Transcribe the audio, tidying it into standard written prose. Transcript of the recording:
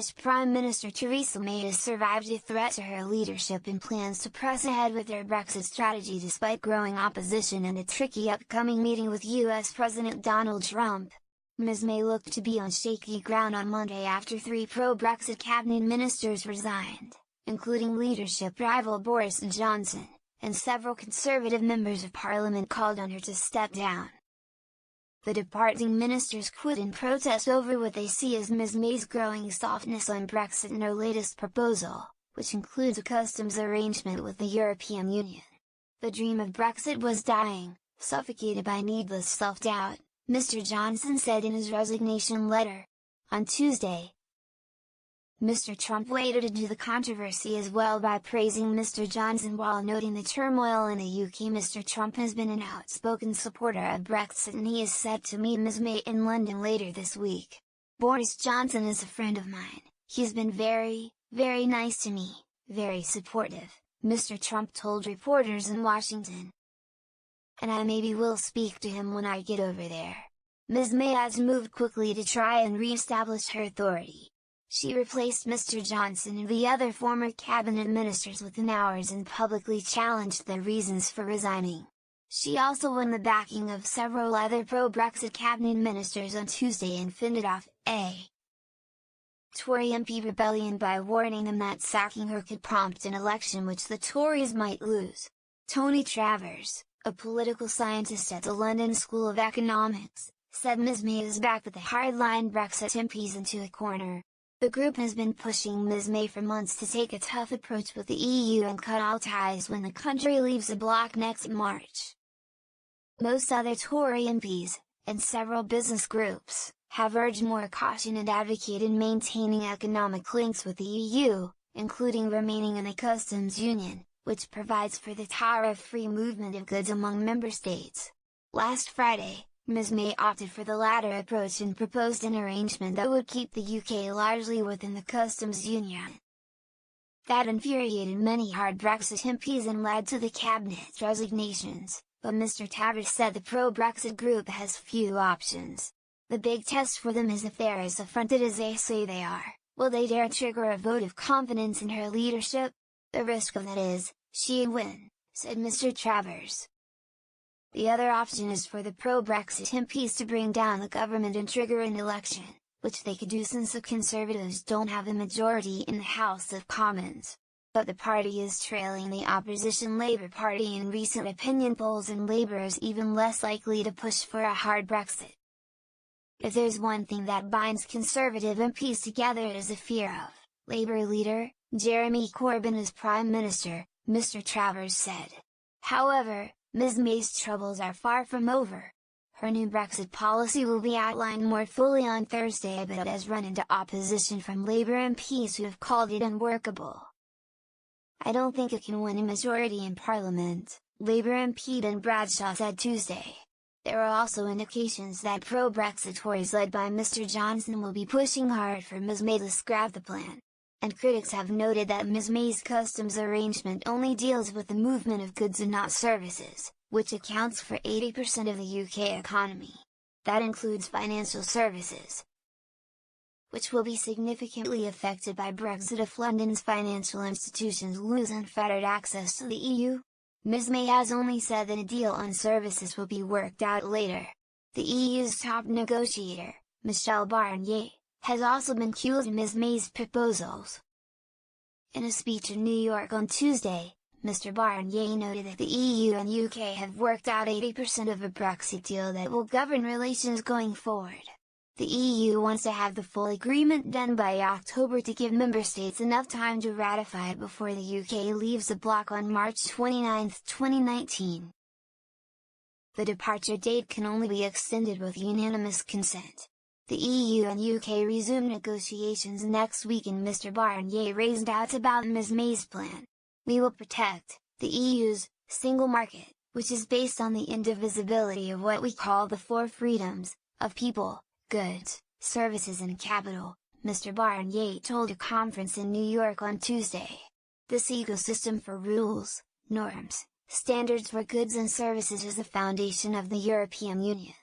British Prime Minister Theresa May has survived a threat to her leadership and plans to press ahead with their Brexit strategy despite growing opposition and a tricky upcoming meeting with US President Donald Trump. Ms May looked to be on shaky ground on Monday after 3 pro-Brexit cabinet ministers resigned, including leadership rival Boris Johnson, and several Conservative members of Parliament called on her to step down. The departing ministers quit in protest over what they see as Ms May's growing softness on Brexit and her latest proposal, which includes a customs arrangement with the European Union. The dream of Brexit was dying, suffocated by needless self-doubt, Mr Johnson said in his resignation letter. On Tuesday, Mr Trump waded into the controversy as well by praising Mr Johnson while noting the turmoil in the UK. Mr Trump has been an outspoken supporter of Brexit and he is set to meet Ms May in London later this week. "Boris Johnson is a friend of mine, he's been very, very nice to me, very supportive," Mr Trump told reporters in Washington. "And I maybe will speak to him when I get over there." Ms May has moved quickly to try and re-establish her authority. She replaced Mr Johnson and the other former cabinet ministers within hours and publicly challenged their reasons for resigning. She also won the backing of several other pro-Brexit cabinet ministers on Tuesday and fended off a Tory MP rebellion by warning them that sacking her could prompt an election which the Tories might lose. Tony Travers, a political scientist at the London School of Economics, said Ms May is back with the hardline Brexit MPs into a corner. The group has been pushing Ms May for months to take a tough approach with the EU and cut all ties when the country leaves the bloc next March. Most other Tory MPs, and several business groups, have urged more caution and advocated maintaining economic links with the EU, including remaining in the customs union, which provides for the tariff-free movement of goods among member states. Last Friday, Ms May opted for the latter approach and proposed an arrangement that would keep the UK largely within the customs union. That infuriated many hard Brexit MPs and led to the cabinet's resignations, but Mr Travers said the pro-Brexit group has few options. The big test for them is if they're as affronted as they say they are, will they dare trigger a vote of confidence in her leadership? "The risk of that is, she'd win," said Mr Travers. The other option is for the pro-Brexit MPs to bring down the government and trigger an election, which they could do since the Conservatives don't have a majority in the House of Commons. But the party is trailing the opposition Labour Party in recent opinion polls and Labour is even less likely to push for a hard Brexit. If there's one thing that binds Conservative MPs together it is a fear of Labour leader, Jeremy Corbyn as Prime Minister, Mr Travers said. However, Ms May's troubles are far from over. Her new Brexit policy will be outlined more fully on Thursday, but it has run into opposition from Labour MPs who have called it unworkable. "I don't think it can win a majority in Parliament," Labour MP Ben Bradshaw said Tuesday. There are also indications that pro-Brexit Tories led by Mr Johnson will be pushing hard for Ms May to scrap the plan. And critics have noted that Ms May's customs arrangement only deals with the movement of goods and not services, which accounts for 80% of the UK economy. That includes financial services, which will be significantly affected by Brexit if London's financial institutions lose unfettered access to the EU. Ms May has only said that a deal on services will be worked out later. The EU's top negotiator, Michel Barnier, has also been cued in Ms May's proposals. In a speech in New York on Tuesday, Mr Barnier noted that the EU and UK have worked out 80% of a Brexit deal that will govern relations going forward. The EU wants to have the full agreement done by October to give member states enough time to ratify it before the UK leaves the bloc on March 29, 2019. The departure date can only be extended with unanimous consent. The EU and UK resume negotiations next week and Mr Barnier raised doubts about Ms May's plan. "We will protect the EU's single market, which is based on the indivisibility of what we call the four freedoms, of people, goods, services and capital," Mr Barnier told a conference in New York on Tuesday. "This ecosystem for rules, norms, standards for goods and services is the foundation of the European Union.